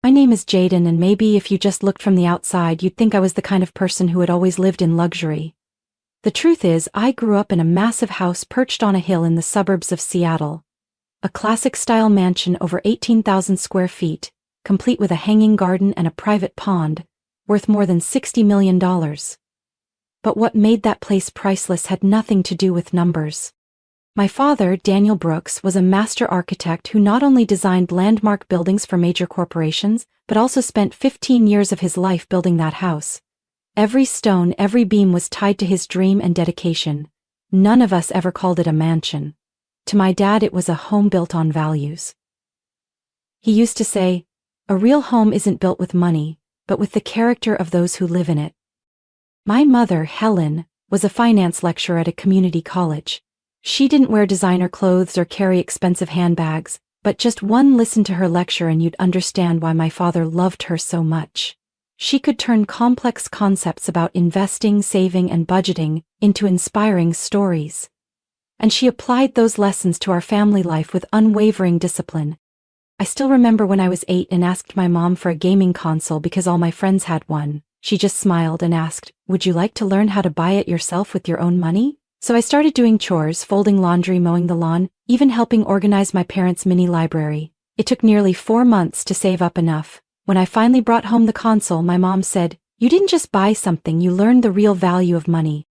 My name is Jaden, and maybe if you just looked from the outside you'd think I was the kind of person who had always lived in luxury. The truth is, I grew up in a massive house perched on a hill in the suburbs of Seattle. A classic-style mansion over 18,000 square feet, complete with a hanging garden and a private pond, worth more than $60 million. But what made that place priceless had nothing to do with numbers. My father, Daniel Brooks, was a master architect who not only designed landmark buildings for major corporations, but also spent 15 years of his life building that house. Every stone, every beam was tied to his dream and dedication. None of us ever called it a mansion. To my dad, it was a home built on values. He used to say, "A real home isn't built with money, but with the character of those who live in it." My mother, Helen, was a finance lecturer at a community college. She didn't wear designer clothes or carry expensive handbags, but just one listen to her lecture and you'd understand why my father loved her so much. She could turn complex concepts about investing, saving, and budgeting into inspiring stories. And she applied those lessons to our family life with unwavering discipline. I still remember when I was 8 and asked my mom for a gaming console because all my friends had one. She just smiled and asked, "Would you like to learn how to buy it yourself with your own money?" So I started doing chores, folding laundry, mowing the lawn, even helping organize my parents' mini library. It took nearly 4 months to save up enough. When I finally brought home the console, my mom said, "You didn't just buy something, you learned the real value of money."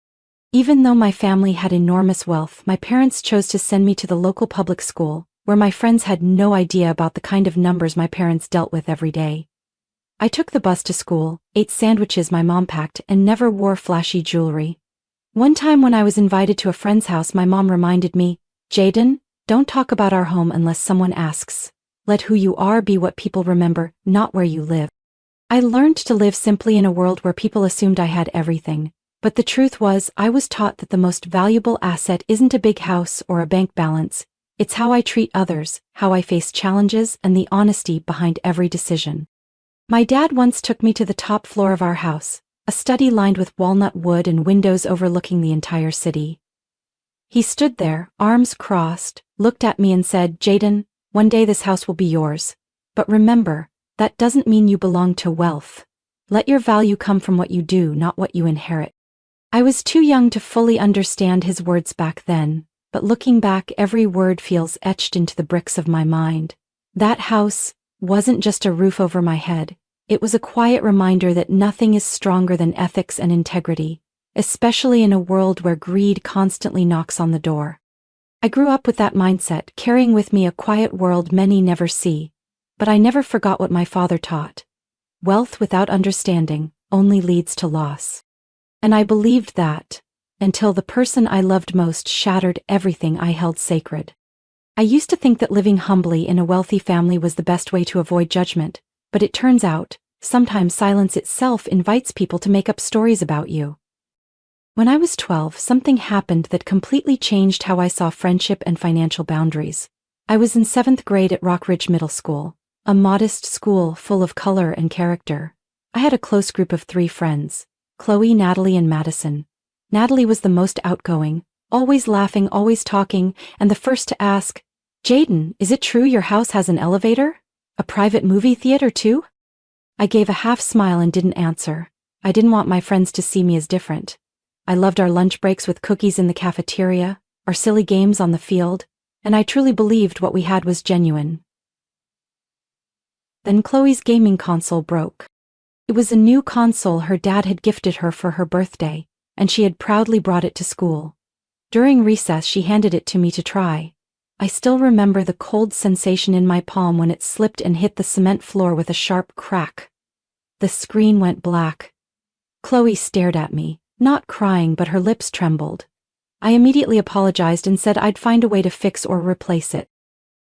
Even though my family had enormous wealth, my parents chose to send me to the local public school, where my friends had no idea about the kind of numbers my parents dealt with every day. I took the bus to school, ate sandwiches my mom packed, and never wore flashy jewelry. One time when I was invited to a friend's house, my mom reminded me, "Jaden, don't talk about our home unless someone asks. Let who you are be what people remember, not where you live." I learned to live simply in a world where people assumed I had everything. But the truth was, I was taught that the most valuable asset isn't a big house or a bank balance. It's how I treat others, how I face challenges, and the honesty behind every decision. My dad once took me to the top floor of our house, a study lined with walnut wood and windows overlooking the entire city. He stood there, arms crossed, looked at me and said, "Jaden, one day this house will be yours. But remember, that doesn't mean you belong to wealth. Let your value come from what you do, not what you inherit." I was too young to fully understand his words back then, but looking back, every word feels etched into the bricks of my mind. That house wasn't just a roof over my head. It was a quiet reminder that nothing is stronger than ethics and integrity, especially in a world where greed constantly knocks on the door. I grew up with that mindset, carrying with me a quiet world many never see. But I never forgot what my father taught. Wealth without understanding only leads to loss. And I believed that, until the person I loved most shattered everything I held sacred. I used to think that living humbly in a wealthy family was the best way to avoid judgment, but it turns out, sometimes silence itself invites people to make up stories about you. When I was 12, something happened that completely changed how I saw friendship and financial boundaries. I was in 7th grade at Rockridge Middle School, a modest school full of color and character. I had a close group of 3 friends, Chloe, Natalie, and Madison. Natalie was the most outgoing, always laughing, always talking, and the first to ask, "Jaden, is it true your house has an elevator? A private movie theater too?" I gave a half smile and didn't answer. I didn't want my friends to see me as different. I loved our lunch breaks with cookies in the cafeteria, our silly games on the field, and I truly believed what we had was genuine. Then Chloe's gaming console broke. It was a new console her dad had gifted her for her birthday, and she had proudly brought it to school. During recess, she handed it to me to try. I still remember the cold sensation in my palm when it slipped and hit the cement floor with a sharp crack. The screen went black. Chloe stared at me, not crying, but her lips trembled. I immediately apologized and said I'd find a way to fix or replace it.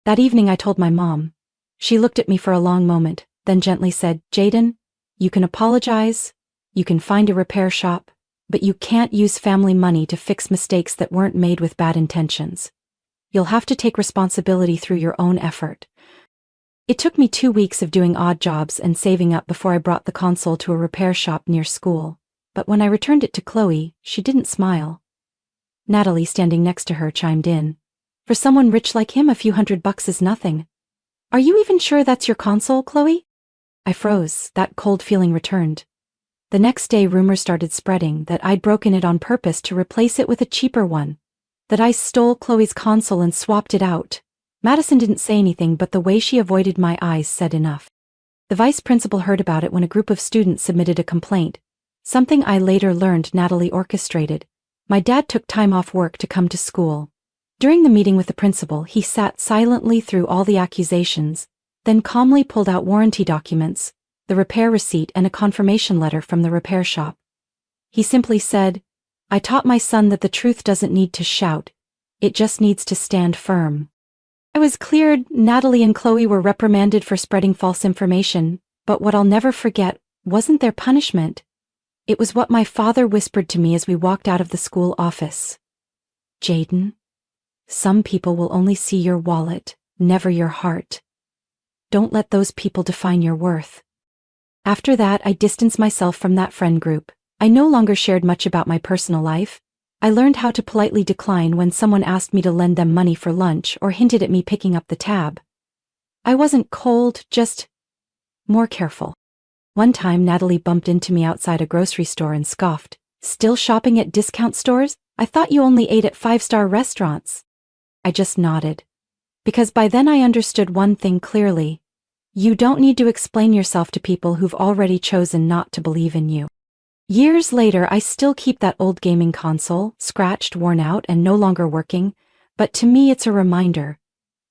That evening I told my mom. She looked at me for a long moment, then gently said, "Jaden, you can apologize, you can find a repair shop, but you can't use family money to fix mistakes that weren't made with bad intentions. You'll have to take responsibility through your own effort." It took me 2 weeks of doing odd jobs and saving up before I brought the console to a repair shop near school. But when I returned it to Chloe, she didn't smile. Natalie, standing next to her, chimed in. "For someone rich like him, a few $100 is nothing." "Are you even sure that's your console, Chloe?" I froze, that cold feeling returned. The next day rumors started spreading that I'd broken it on purpose to replace it with a cheaper one. That I stole Chloe's console and swapped it out. Madison didn't say anything, but the way she avoided my eyes said enough. The vice principal heard about it when a group of students submitted a complaint, something I later learned Natalie orchestrated. My dad took time off work to come to school. During the meeting with the principal, he sat silently through all the accusations, then calmly pulled out warranty documents, the repair receipt and a confirmation letter from the repair shop. He simply said, "I taught my son that the truth doesn't need to shout, it just needs to stand firm." I was cleared. Natalie and Chloe were reprimanded for spreading false information, but what I'll never forget wasn't their punishment. It was what my father whispered to me as we walked out of the school office. "Jaden, some people will only see your wallet, never your heart. Don't let those people define your worth." After that, I distanced myself from that friend group. I no longer shared much about my personal life. I learned how to politely decline when someone asked me to lend them money for lunch or hinted at me picking up the tab. I wasn't cold, just more careful. One time, Natalie bumped into me outside a grocery store and scoffed, "Still shopping at discount stores? I thought you only ate at 5-star restaurants." I just nodded. Because by then I understood one thing clearly. You don't need to explain yourself to people who've already chosen not to believe in you. Years later, I still keep that old gaming console, scratched, worn out, and no longer working, but to me it's a reminder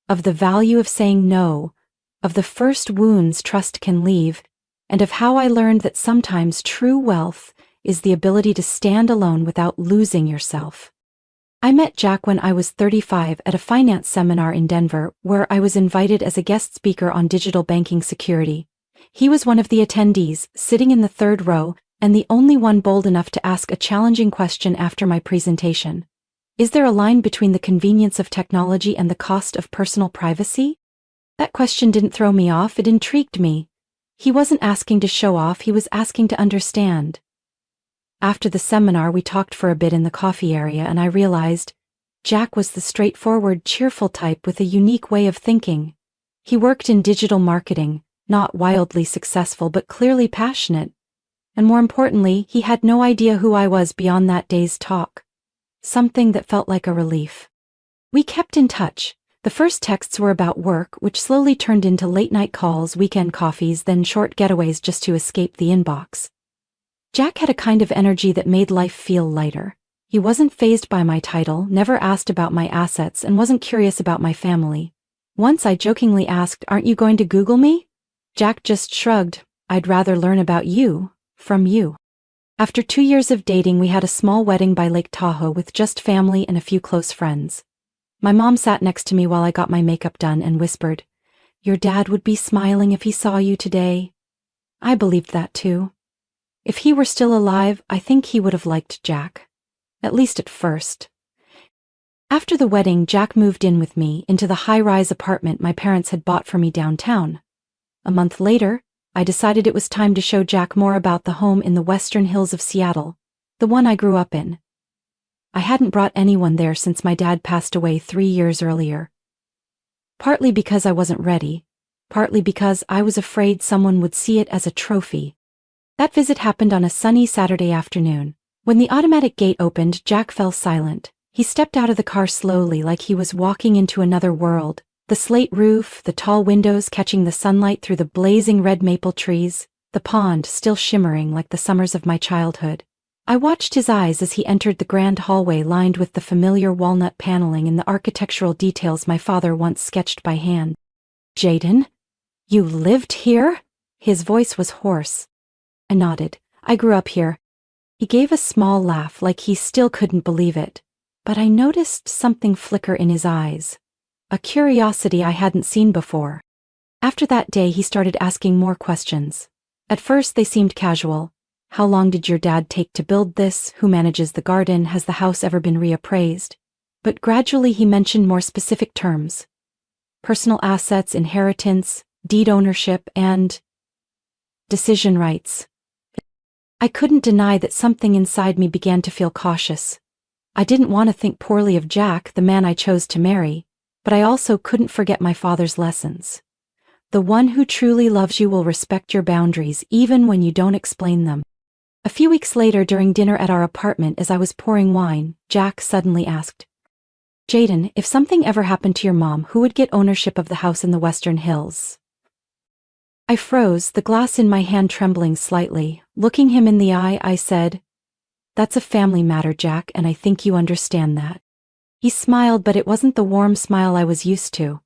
of the value of saying no, of the first wounds trust can leave, and of how I learned that sometimes true wealth is the ability to stand alone without losing yourself. I met Jack when I was 35 at a finance seminar in Denver, where I was invited as a guest speaker on digital banking security. He was one of the attendees, sitting in the third row, and the only one bold enough to ask a challenging question after my presentation. Is there a line between the convenience of technology and the cost of personal privacy? That question didn't throw me off, it intrigued me. He wasn't asking to show off, he was asking to understand. After the seminar, we talked for a bit in the coffee area, and I realized Jack was the straightforward, cheerful type with a unique way of thinking. He worked in digital marketing, not wildly successful but clearly passionate. And more importantly, he had no idea who I was beyond that day's talk. Something that felt like a relief. We kept in touch. The first texts were about work, which slowly turned into late-night calls, weekend coffees, then short getaways just to escape the inbox. Jack had a kind of energy that made life feel lighter. He wasn't fazed by my title, never asked about my assets, and wasn't curious about my family. Once I jokingly asked, "Aren't you going to Google me?" Jack just shrugged, "I'd rather learn about you, from you." After 2 years of dating, we had a small wedding by Lake Tahoe with just family and a few close friends. My mom sat next to me while I got my makeup done and whispered, "Your dad would be smiling if he saw you today." I believed that too. If he were still alive, I think he would have liked Jack. At least at first. After the wedding, Jack moved in with me into the high-rise apartment my parents had bought for me downtown. A month later, I decided it was time to show Jack more about the home in the western hills of Seattle, the one I grew up in. I hadn't brought anyone there since my dad passed away 3 years earlier. Partly because I wasn't ready, partly because I was afraid someone would see it as a trophy. That visit happened on a sunny Saturday afternoon. When the automatic gate opened, Jack fell silent. He stepped out of the car slowly, like he was walking into another world. The slate roof, the tall windows catching the sunlight through the blazing red maple trees, the pond still shimmering like the summers of my childhood. I watched his eyes as he entered the grand hallway lined with the familiar walnut paneling and the architectural details my father once sketched by hand. "Jaden, you lived here?" His voice was hoarse. I nodded. "I grew up here." He gave a small laugh like he still couldn't believe it, but I noticed something flicker in his eyes. A curiosity I hadn't seen before. After that day, he started asking more questions. At first they seemed casual. How long did your dad take to build this? Who manages the garden? Has the house ever been reappraised? But gradually he mentioned more specific terms. Personal assets, inheritance, deed ownership, and decision rights. I couldn't deny that something inside me began to feel cautious. I didn't want to think poorly of Jack, the man I chose to marry, but I also couldn't forget my father's lessons. The one who truly loves you will respect your boundaries even when you don't explain them. A few weeks later, during dinner at our apartment, as I was pouring wine, Jack suddenly asked, "Jaden, if something ever happened to your mom, who would get ownership of the house in the Western Hills?" I froze, the glass in my hand trembling slightly. Looking him in the eye, I said, "That's a family matter, Jack, and I think you understand that." He smiled, but it wasn't the warm smile I was used to.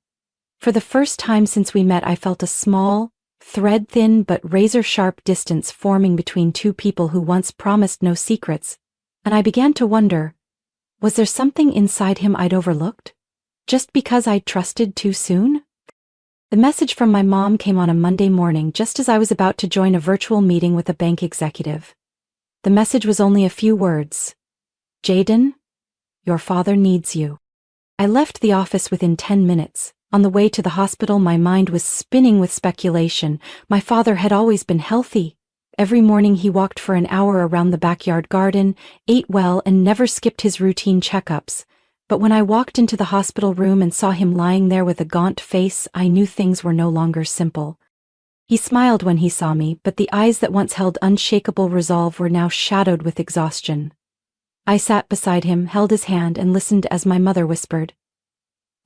For the first time since we met, I felt a small, thread-thin but razor-sharp distance forming between two people who once promised no secrets, and I began to wonder, was there something inside him I'd overlooked? Just because I'd trusted too soon? The message from my mom came on a Monday morning just as I was about to join a virtual meeting with a bank executive. The message was only a few words. "Jaden, your father needs you." I left the office within 10 minutes. On the way to the hospital, my mind was spinning with speculation. My father had always been healthy. Every morning he walked for an hour around the backyard garden, ate well, and never skipped his routine checkups. But when I walked into the hospital room and saw him lying there with a gaunt face, I knew things were no longer simple. He smiled when he saw me, but the eyes that once held unshakable resolve were now shadowed with exhaustion. I sat beside him, held his hand, and listened as my mother whispered,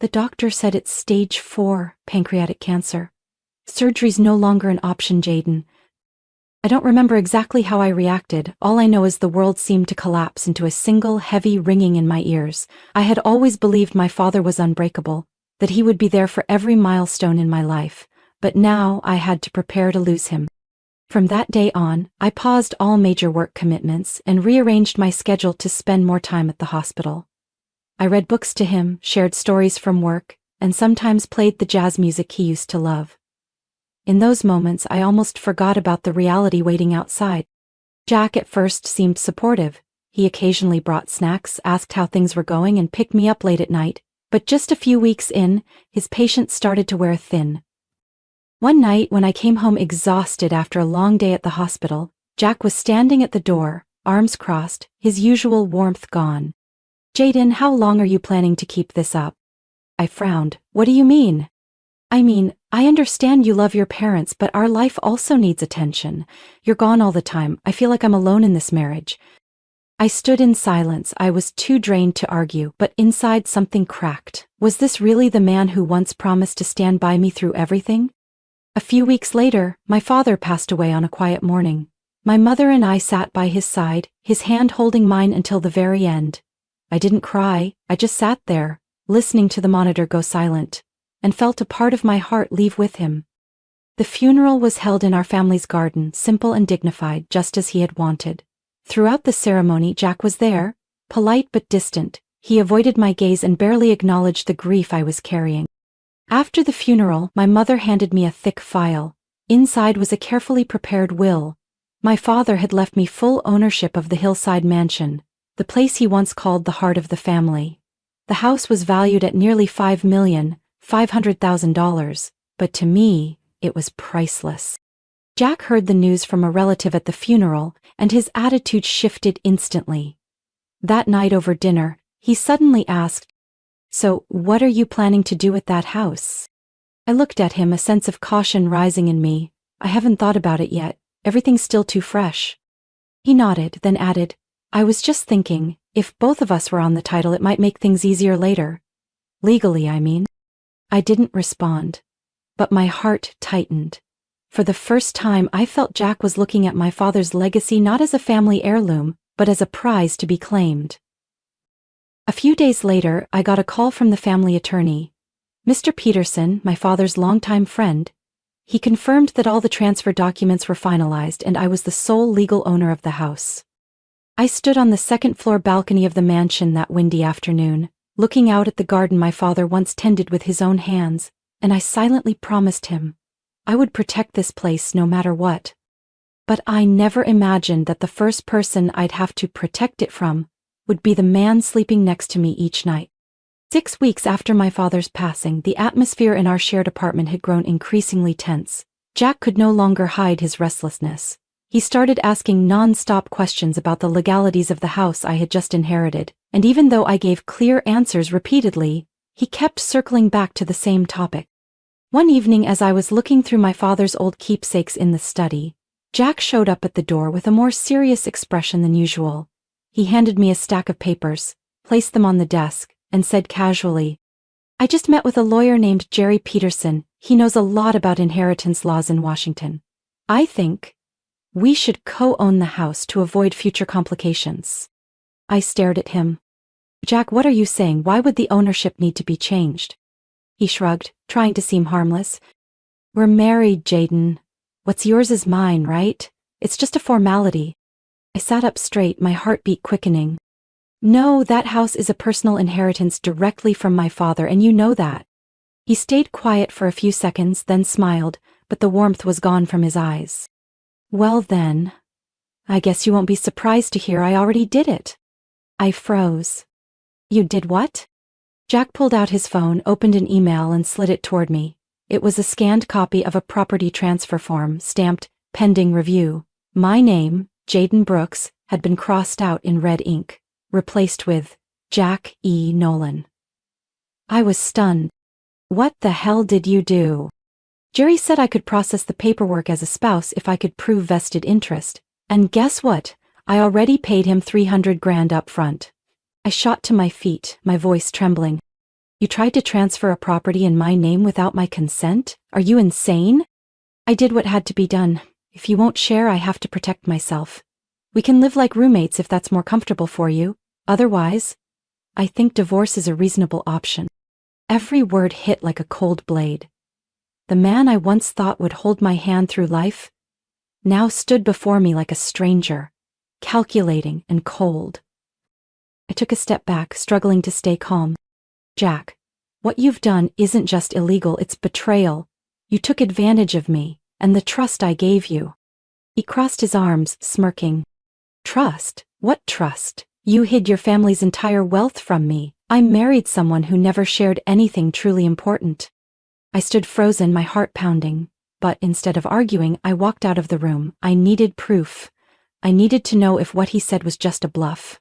"The doctor said it's stage 4 pancreatic cancer. Surgery's no longer an option, Jaden." I don't remember exactly how I reacted. All I know is the world seemed to collapse into a single heavy ringing in my ears. I had always believed my father was unbreakable, that he would be there for every milestone in my life, but now I had to prepare to lose him. From that day on, I paused all major work commitments and rearranged my schedule to spend more time at the hospital. I read books to him, shared stories from work, and sometimes played the jazz music he used to love. In those moments, I almost forgot about the reality waiting outside. Jack at first seemed supportive. He occasionally brought snacks, asked how things were going, and picked me up late at night. But just a few weeks in, his patience started to wear thin. One night, when I came home exhausted after a long day at the hospital, Jack was standing at the door, arms crossed, his usual warmth gone. "Jaden, how long are you planning to keep this up?" I frowned. "What do you mean?" I understand you love your parents, but our life also needs attention. You're gone all the time. I feel like I'm alone in this marriage." I stood in silence. I was too drained to argue, but inside something cracked. Was this really the man who once promised to stand by me through everything? A few weeks later, my father passed away on a quiet morning. My mother and I sat by his side, his hand holding mine until the very end. I didn't cry, I just sat there, listening to the monitor go silent, and felt a part of my heart leave with him. The funeral was held in our family's garden, simple and dignified, just as he had wanted. Throughout the ceremony, Jack was there, polite but distant. He avoided my gaze and barely acknowledged the grief I was carrying. After the funeral, my mother handed me a thick file. Inside was a carefully prepared will. My father had left me full ownership of the hillside mansion, the place he once called the heart of the family. The house was valued at nearly $5,500,000, but to me, it was priceless. Jack heard the news from a relative at the funeral, and his attitude shifted instantly. That night over dinner, he suddenly asked, "So, what are you planning to do with that house?" I looked at him, a sense of caution rising in me. "I haven't thought about it yet. Everything's still too fresh." He nodded, then added, "I was just thinking, if both of us were on the title, it might make things easier later. Legally, I mean." I didn't respond, but my heart tightened. For the first time, I felt Jack was looking at my father's legacy not as a family heirloom, but as a prize to be claimed. A few days later, I got a call from the family attorney. Mr. Peterson, my father's longtime friend, he confirmed that all the transfer documents were finalized and I was the sole legal owner of the house. I stood on the second-floor balcony of the mansion that windy afternoon, looking out at the garden my father once tended with his own hands, and I silently promised him I would protect this place no matter what. But I never imagined that the first person I'd have to protect it from would be the man sleeping next to me each night. 6 weeks after my father's passing, the atmosphere in our shared apartment had grown increasingly tense. Jack could no longer hide his restlessness. He started asking non-stop questions about the legalities of the house I had just inherited, and even though I gave clear answers repeatedly, he kept circling back to the same topic. One evening as I was looking through my father's old keepsakes in the study, Jack showed up at the door with a more serious expression than usual. He handed me a stack of papers, placed them on the desk, and said casually, "I just met with a lawyer named Jerry Peterson. He knows a lot about inheritance laws in Washington. I think we should co-own the house to avoid future complications." I stared at him. "Jack, what are you saying? Why would the ownership need to be changed?" He shrugged, trying to seem harmless. "We're married, Jaden. What's yours is mine, right? It's just a formality." I sat up straight, my heartbeat quickening. "No, that house is a personal inheritance directly from my father, and you know that." He stayed quiet for a few seconds, then smiled, but the warmth was gone from his eyes. "Well then, I guess you won't be surprised to hear I already did it." I froze. "You did what?" Jack pulled out his phone, opened an email, and slid it toward me. It was a scanned copy of a property transfer form, stamped, "Pending Review." My name, Jaden Brooks, had been crossed out in red ink, replaced with Jack E. Nolan. I was stunned. "What the hell did you do?" "Jerry said I could process the paperwork as a spouse if I could prove vested interest. And guess what? I already paid him $300,000 up front." I shot to my feet, my voice trembling. "You tried to transfer a property in my name without my consent? Are you insane?" "I did what had to be done. If you won't share, I have to protect myself. We can live like roommates if that's more comfortable for you. Otherwise, I think divorce is a reasonable option." Every word hit like a cold blade. The man I once thought would hold my hand through life now stood before me like a stranger, calculating and cold. I took a step back, struggling to stay calm. "Jack, what you've done isn't just illegal, it's betrayal. You took advantage of me, and the trust I gave you." He crossed his arms, smirking. "Trust? What trust? You hid your family's entire wealth from me. I married someone who never shared anything truly important." I stood frozen, my heart pounding. But instead of arguing, I walked out of the room. I needed proof. I needed to know if what he said was just a bluff.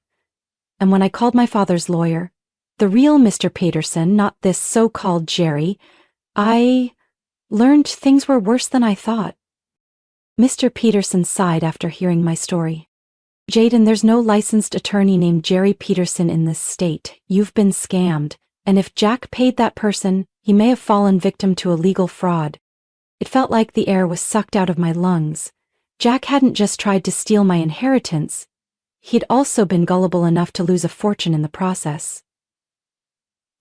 And when I called my father's lawyer, the real Mr. Peterson, not this so-called Jerry, I learned things were worse than I thought. Mr. Peterson sighed after hearing my story. "Jaden, there's no licensed attorney named Jerry Peterson in this state. You've been scammed, and if Jack paid that person, he may have fallen victim to a legal fraud." It felt like the air was sucked out of my lungs. Jack hadn't just tried to steal my inheritance. He'd also been gullible enough to lose a fortune in the process.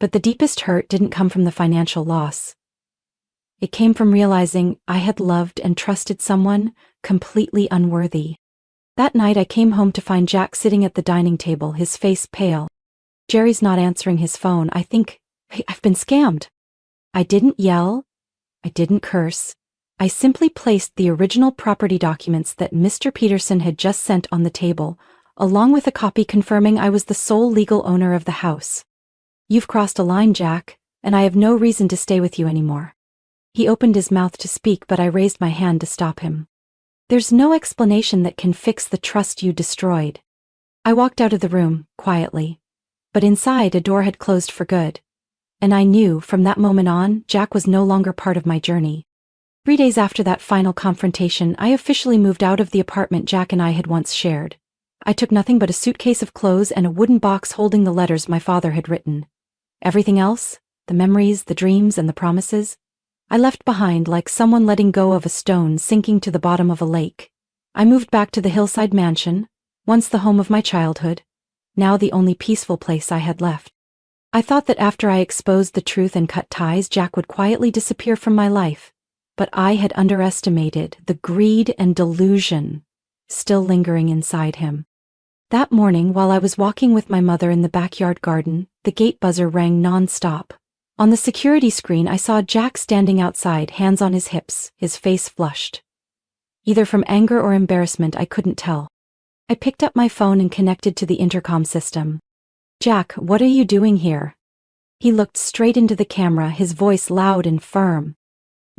But the deepest hurt didn't come from the financial loss. It came from realizing I had loved and trusted someone completely unworthy. That night I came home to find Jack sitting at the dining table, his face pale. "Jerry's not answering his phone. I think I've been scammed." I didn't yell. I didn't curse. I simply placed the original property documents that Mr. Peterson had just sent on the table, along with a copy confirming I was the sole legal owner of the house. "You've crossed a line, Jack, and I have no reason to stay with you anymore." He opened his mouth to speak, but I raised my hand to stop him. "There's no explanation that can fix the trust you destroyed." I walked out of the room, quietly. But inside, a door had closed for good. And I knew, from that moment on, Jack was no longer part of my journey. 3 days after that final confrontation, I officially moved out of the apartment Jack and I had once shared. I took nothing but a suitcase of clothes and a wooden box holding the letters my father had written. Everything else, the memories, the dreams, and the promises, I left behind like someone letting go of a stone sinking to the bottom of a lake. I moved back to the hillside mansion, once the home of my childhood, now the only peaceful place I had left. I thought that after I exposed the truth and cut ties, Jack would quietly disappear from my life. But I had underestimated the greed and delusion still lingering inside him. That morning, while I was walking with my mother in the backyard garden, the gate buzzer rang non-stop. On the security screen, I saw Jack standing outside, hands on his hips, his face flushed. Either from anger or embarrassment, I couldn't tell. I picked up my phone and connected to the intercom system. "Jack, what are you doing here?" He looked straight into the camera, his voice loud and firm.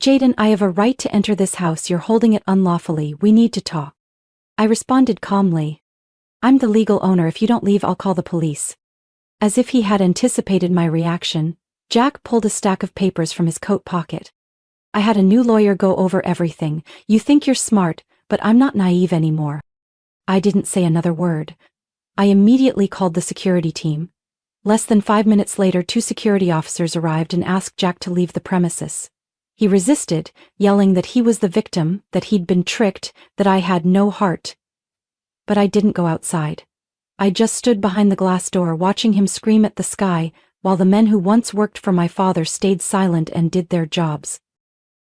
"Jaden, I have a right to enter this house. You're holding it unlawfully. We need to talk." I responded calmly. "I'm the legal owner. If you don't leave, I'll call the police." As if he had anticipated my reaction, Jack pulled a stack of papers from his coat pocket. I had a new lawyer go over everything. You think you're smart, but I'm not naive anymore. I didn't say another word. I immediately called the security team. Less than 5 minutes later, 2 security officers arrived and asked Jack to leave the premises. He resisted, yelling that he was the victim, that he'd been tricked, that I had no heart. But I didn't go outside. I just stood behind the glass door watching him scream at the sky, while the men who once worked for my father stayed silent and did their jobs.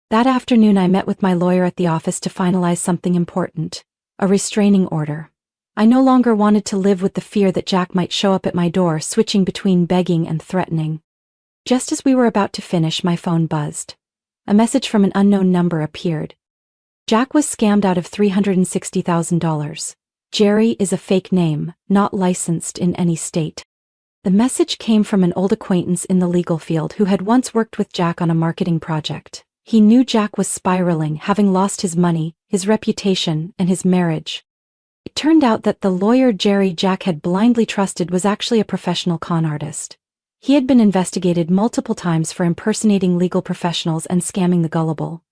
That afternoon I met with my lawyer at the office to finalize something important, a restraining order. I no longer wanted to live with the fear that Jack might show up at my door, switching between begging and threatening. Just as we were about to finish, my phone buzzed. A message from an unknown number appeared. Jack was scammed out of $360,000. Jerry is a fake name, not licensed in any state. The message came from an old acquaintance in the legal field who had once worked with Jack on a marketing project. He knew Jack was spiraling, having lost his money, his reputation, and his marriage. It turned out that the lawyer Jerry Jack had blindly trusted was actually a professional con artist. He had been investigated multiple times for impersonating legal professionals and scamming the gullible.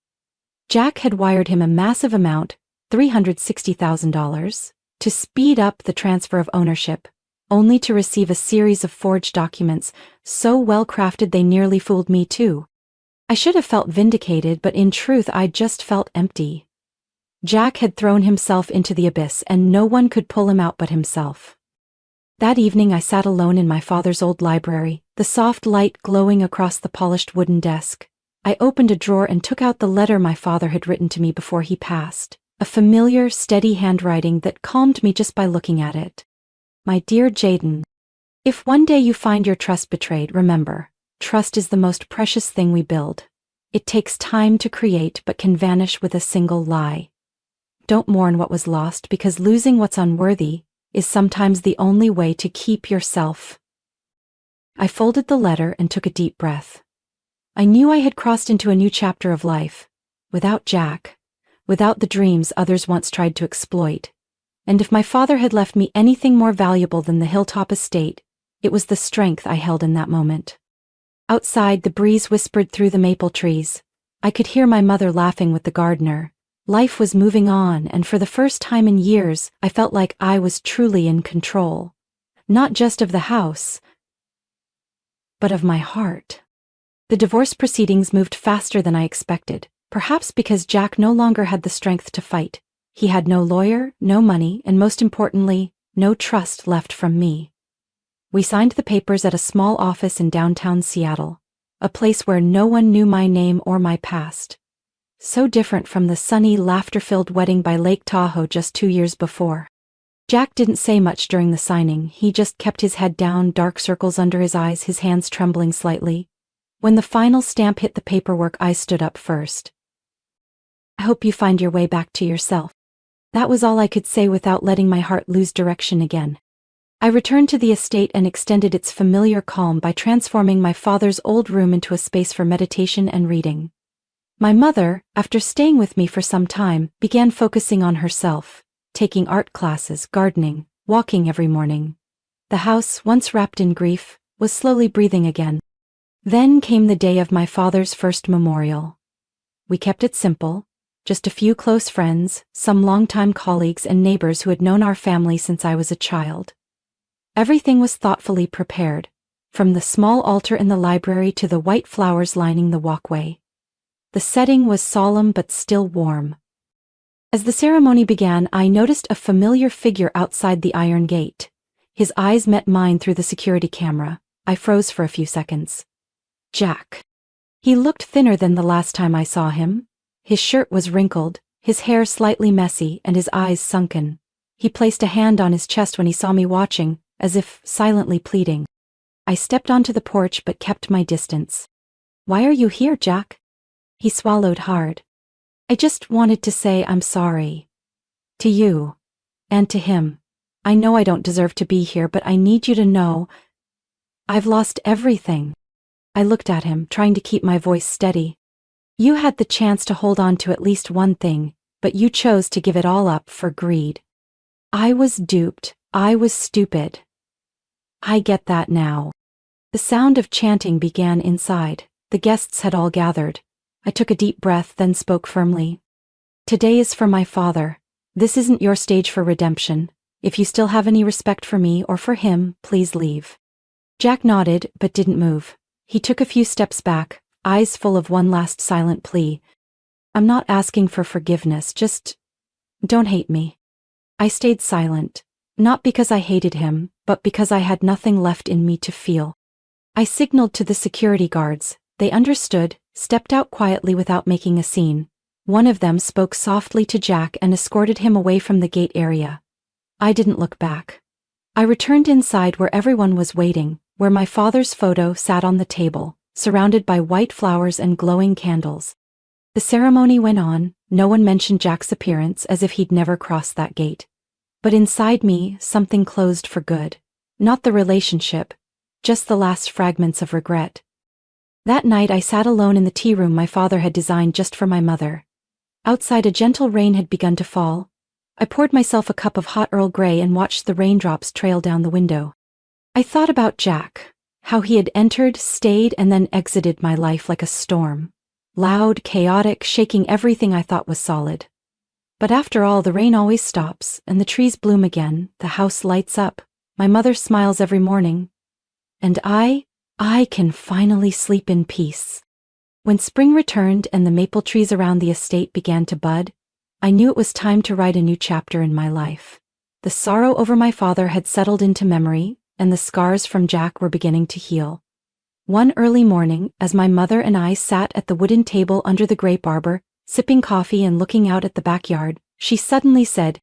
Jack had wired him a massive amount, $360,000, to speed up the transfer of ownership, only to receive a series of forged documents, so well crafted they nearly fooled me too. I should have felt vindicated, but in truth I just felt empty. Jack had thrown himself into the abyss and no one could pull him out but himself. That evening I sat alone in my father's old library, the soft light glowing across the polished wooden desk. I opened a drawer and took out the letter my father had written to me before he passed, a familiar, steady handwriting that calmed me just by looking at it. My dear Jaden, if one day you find your trust betrayed, remember, trust is the most precious thing we build. It takes time to create but can vanish with a single lie. Don't mourn what was lost, because losing what's unworthy is sometimes the only way to keep yourself. I folded the letter and took a deep breath. I knew I had crossed into a new chapter of life, without Jack, without the dreams others once tried to exploit. And if my father had left me anything more valuable than the hilltop estate, it was the strength I held in that moment. Outside, the breeze whispered through the maple trees. I could hear my mother laughing with the gardener. Life was moving on, and for the first time in years, I felt like I was truly in control. Not just of the house, but of my heart. The divorce proceedings moved faster than I expected, perhaps because Jack no longer had the strength to fight. He had no lawyer, no money, and most importantly, no trust left from me. We signed the papers at a small office in downtown Seattle, a place where no one knew my name or my past. So different from the sunny, laughter-filled wedding by Lake Tahoe just 2 years before. Jack didn't say much during the signing. He just kept his head down, dark circles under his eyes, his hands trembling slightly. When the final stamp hit the paperwork, I stood up first. I hope you find your way back to yourself. That was all I could say without letting my heart lose direction again. I returned to the estate and extended its familiar calm by transforming my father's old room into a space for meditation and reading. My mother, after staying with me for some time, began focusing on herself, taking art classes, gardening, walking every morning. The house, once wrapped in grief, was slowly breathing again. Then came the day of my father's first memorial. We kept it simple, just a few close friends, some longtime colleagues and neighbors who had known our family since I was a child. Everything was thoughtfully prepared, from the small altar in the library to the white flowers lining the walkway. The setting was solemn but still warm. As the ceremony began, I noticed a familiar figure outside the iron gate. His eyes met mine through the security camera. I froze for a few seconds. Jack. He looked thinner than the last time I saw him. His shirt was wrinkled, his hair slightly messy, and his eyes sunken. He placed a hand on his chest when he saw me watching, as if silently pleading. I stepped onto the porch but kept my distance. Why are you here, Jack? He swallowed hard. I just wanted to say I'm sorry. To you. And to him. I know I don't deserve to be here, but I need you to know I've lost everything. I looked at him, trying to keep my voice steady. You had the chance to hold on to at least one thing, but you chose to give it all up for greed. I was duped. I was stupid. I get that now. The sound of chanting began inside. The guests had all gathered. I took a deep breath, then spoke firmly. Today is for my father. This isn't your stage for redemption. If you still have any respect for me or for him, please leave. Jack nodded, but didn't move. He took a few steps back, eyes full of one last silent plea. I'm not asking for forgiveness, just don't hate me. I stayed silent, not because I hated him, but because I had nothing left in me to feel. I signaled to the security guards. They understood, stepped out quietly without making a scene. One of them spoke softly to Jack and escorted him away from the gate area. I didn't look back. I returned inside where everyone was waiting, where my father's photo sat on the table, surrounded by white flowers and glowing candles. The ceremony went on. No one mentioned Jack's appearance as if he'd never crossed that gate. But inside me, something closed for good. Not the relationship, just the last fragments of regret. That night I sat alone in the tea room my father had designed just for my mother. Outside a gentle rain had begun to fall. I poured myself a cup of hot Earl Grey and watched the raindrops trail down the window. I thought about Jack, how he had entered, stayed, and then exited my life like a storm. Loud, chaotic, shaking everything I thought was solid. But after all, the rain always stops, and the trees bloom again, the house lights up, my mother smiles every morning. And I can finally sleep in peace. When spring returned and the maple trees around the estate began to bud, I knew it was time to write a new chapter in my life. The sorrow over my father had settled into memory, and the scars from Jack were beginning to heal. One early morning, as my mother and I sat at the wooden table under the grape arbor, sipping coffee and looking out at the backyard, she suddenly said,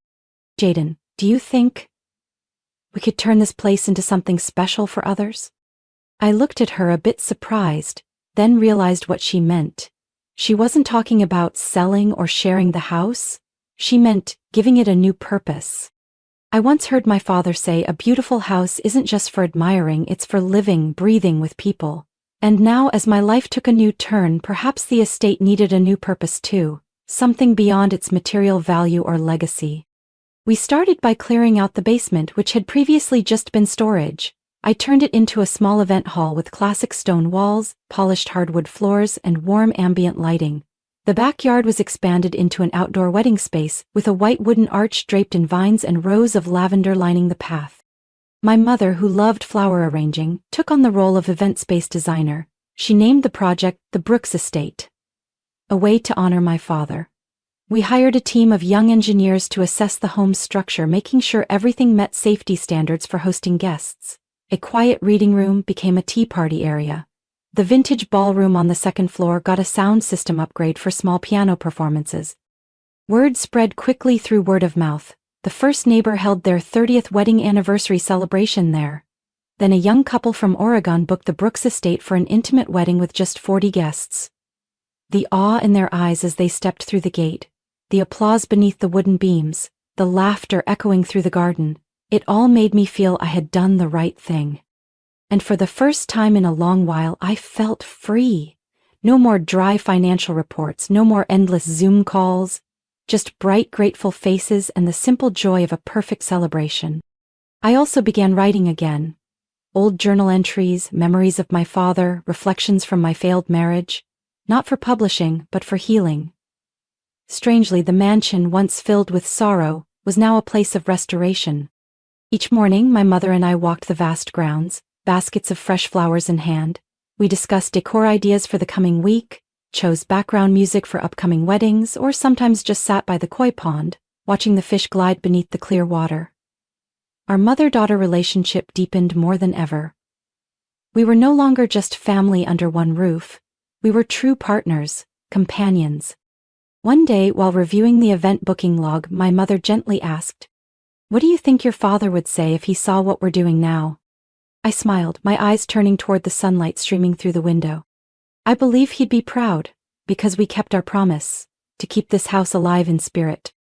"Jaden, do you think we could turn this place into something special for others?" I looked at her a bit surprised, then realized what she meant. She wasn't talking about selling or sharing the house. She meant giving it a new purpose. I once heard my father say a beautiful house isn't just for admiring, it's for living, breathing with people. And now, as my life took a new turn, perhaps the estate needed a new purpose too, something beyond its material value or legacy. We started by clearing out the basement, which had previously just been storage. I turned it into a small event hall with classic stone walls, polished hardwood floors, and warm ambient lighting. The backyard was expanded into an outdoor wedding space, with a white wooden arch draped in vines and rows of lavender lining the path. My mother, who loved flower arranging, took on the role of event space designer. She named the project the Brooks Estate, a way to honor my father. We hired a team of young engineers to assess the home's structure, making sure everything met safety standards for hosting guests. A quiet reading room became a tea party area. The vintage ballroom on the second floor got a sound system upgrade for small piano performances. Word spread quickly through word of mouth. The first neighbor held their 30th wedding anniversary celebration there. Then a young couple from Oregon booked the Brooks Estate for an intimate wedding with just 40 guests. The awe in their eyes as they stepped through the gate, the applause beneath the wooden beams, the laughter echoing through the garden, it all made me feel I had done the right thing. And for the first time in a long while, I felt free. No more dry financial reports, no more endless Zoom calls, just bright, grateful faces and the simple joy of a perfect celebration. I also began writing again. Old journal entries, memories of my father, reflections from my failed marriage. Not for publishing, but for healing. Strangely, the mansion, once filled with sorrow, was now a place of restoration. Each morning, my mother and I walked the vast grounds, baskets of fresh flowers in hand. We discussed decor ideas for the coming week, chose background music for upcoming weddings, or sometimes just sat by the koi pond, watching the fish glide beneath the clear water. Our mother-daughter relationship deepened more than ever. We were no longer just family under one roof. We were true partners, companions. One day, while reviewing the event booking log, my mother gently asked, "What do you think your father would say if he saw what we're doing now?" I smiled, my eyes turning toward the sunlight streaming through the window. I believe he'd be proud, because we kept our promise, to keep this house alive in spirit.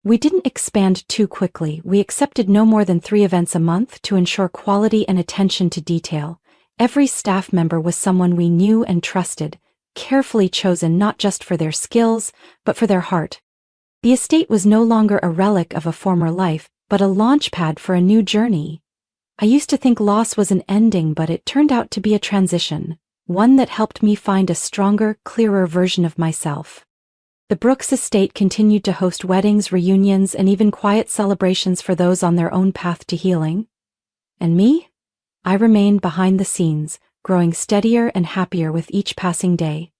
We didn't expand too quickly. We accepted no more than 3 events a month to ensure quality and attention to detail. Every staff member was someone we knew and trusted, carefully chosen not just for their skills, but for their heart. The estate was no longer a relic of a former life, but a launch pad for a new journey. I used to think loss was an ending, but it turned out to be a transition. one that helped me find a stronger, clearer version of myself. The Brooks estate continued to host weddings, reunions, and even quiet celebrations for those on their own path to healing. And me? I remained behind the scenes, growing steadier and happier with each passing day.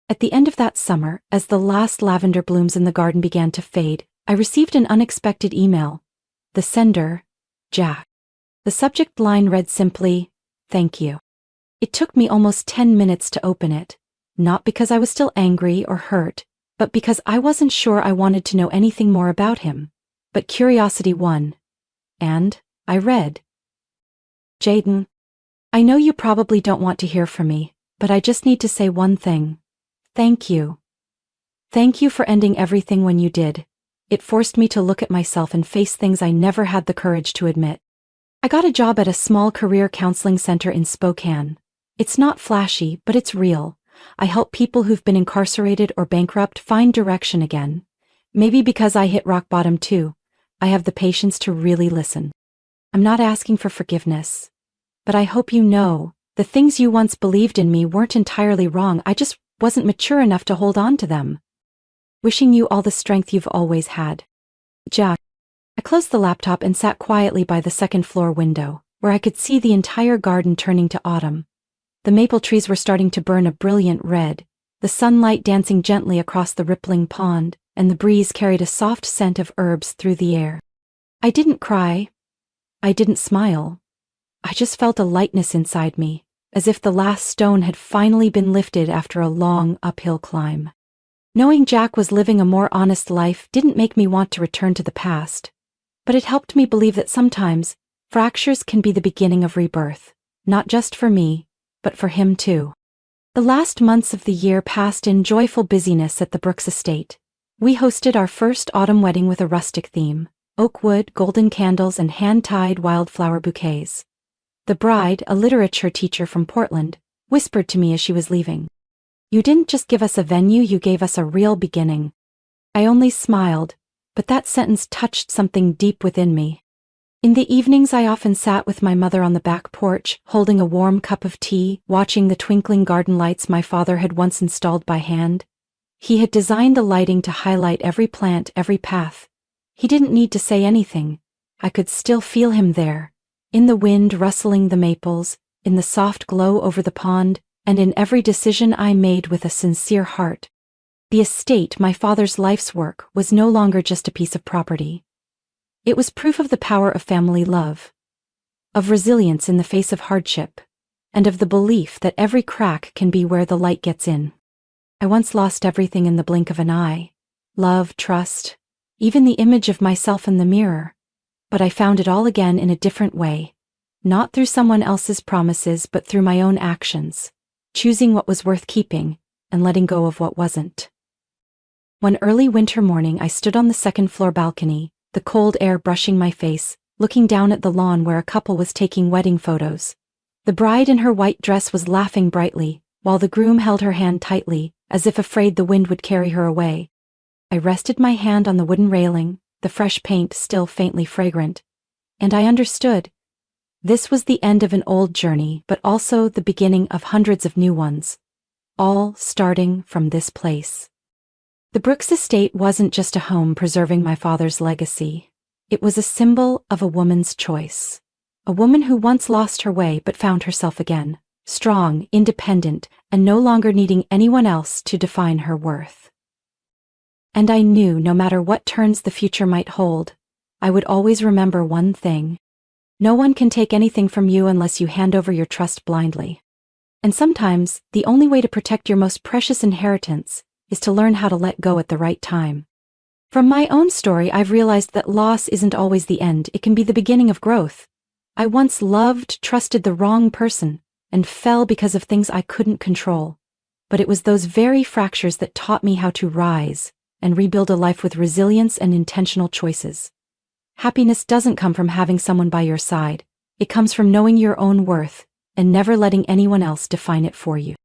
At the end of that summer, as the last lavender blooms in the garden began to fade, I received an unexpected email. The sender, Jack. The subject line read simply, "Thank you." It took me almost 10 minutes to open it, not because I was still angry or hurt, but because I wasn't sure I wanted to know anything more about him. But curiosity won. And I read, "Jaden, I know you probably don't want to hear from me, but I just need to say one thing. Thank you. Thank you for ending everything when you did. It forced me to look at myself and face things I never had the courage to admit. I got a job at a small career counseling center in Spokane. It's not flashy, but it's real. I help people who've been incarcerated or bankrupt find direction again. Maybe because I hit rock bottom too, I have the patience to really listen. I'm not asking for forgiveness. But I hope you know, the things you once believed in me weren't entirely wrong. I just wasn't mature enough to hold on to them. Wishing you all the strength you've always had. Jack." I closed the laptop and sat quietly by the second-floor window, where I could see the entire garden turning to autumn. The maple trees were starting to burn a brilliant red, the sunlight dancing gently across the rippling pond, and the breeze carried a soft scent of herbs through the air. I didn't cry. I didn't smile. I just felt a lightness inside me, as if the last stone had finally been lifted after a long uphill climb. Knowing Jack was living a more honest life didn't make me want to return to the past, but it helped me believe that sometimes fractures can be the beginning of rebirth, not just for me, but for him too. The last months of the year passed in joyful busyness at the Brooks estate. We hosted our first autumn wedding with a rustic theme: oak wood, golden candles, and hand-tied wildflower bouquets. The bride, a literature teacher from Portland, whispered to me as she was leaving, "You didn't just give us a venue, you gave us a real beginning." I only smiled, but that sentence touched something deep within me. In the evenings I often sat with my mother on the back porch, holding a warm cup of tea, watching the twinkling garden lights my father had once installed by hand. He had designed the lighting to highlight every plant, every path. He didn't need to say anything. I could still feel him there, in the wind rustling the maples, in the soft glow over the pond, and in every decision I made with a sincere heart. The estate, my father's life's work, was no longer just a piece of property. It was proof of the power of family love, of resilience in the face of hardship, and of the belief that every crack can be where the light gets in. I once lost everything in the blink of an eye: love, trust, even the image of myself in the mirror. But I found it all again in a different way, not through someone else's promises but through my own actions, choosing what was worth keeping and letting go of what wasn't. One early winter morning I stood on the second-floor balcony, the cold air brushing my face, looking down at the lawn where a couple was taking wedding photos. The bride in her white dress was laughing brightly, while the groom held her hand tightly, as if afraid the wind would carry her away. I rested my hand on the wooden railing, the fresh paint still faintly fragrant, and I understood. This was the end of an old journey, but also the beginning of hundreds of new ones, all starting from this place. The Brooks estate wasn't just a home preserving my father's legacy. It was a symbol of a woman's choice. A woman who once lost her way but found herself again, strong, independent, and no longer needing anyone else to define her worth. And I knew no matter what turns the future might hold, I would always remember one thing: no one can take anything from you unless you hand over your trust blindly. And sometimes, the only way to protect your most precious inheritance is to learn how to let go at the right time. From my own story, I've realized that loss isn't always the end, it can be the beginning of growth. I once loved, trusted the wrong person, and fell because of things I couldn't control. But it was those very fractures that taught me how to rise and rebuild a life with resilience and intentional choices. Happiness doesn't come from having someone by your side. It comes from knowing your own worth and never letting anyone else define it for you.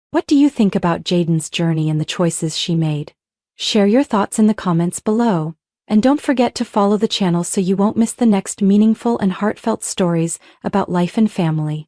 What do you think about Jaden's journey and the choices she made? Share your thoughts in the comments below, and don't forget to follow the channel so you won't miss the next meaningful and heartfelt stories about life and family.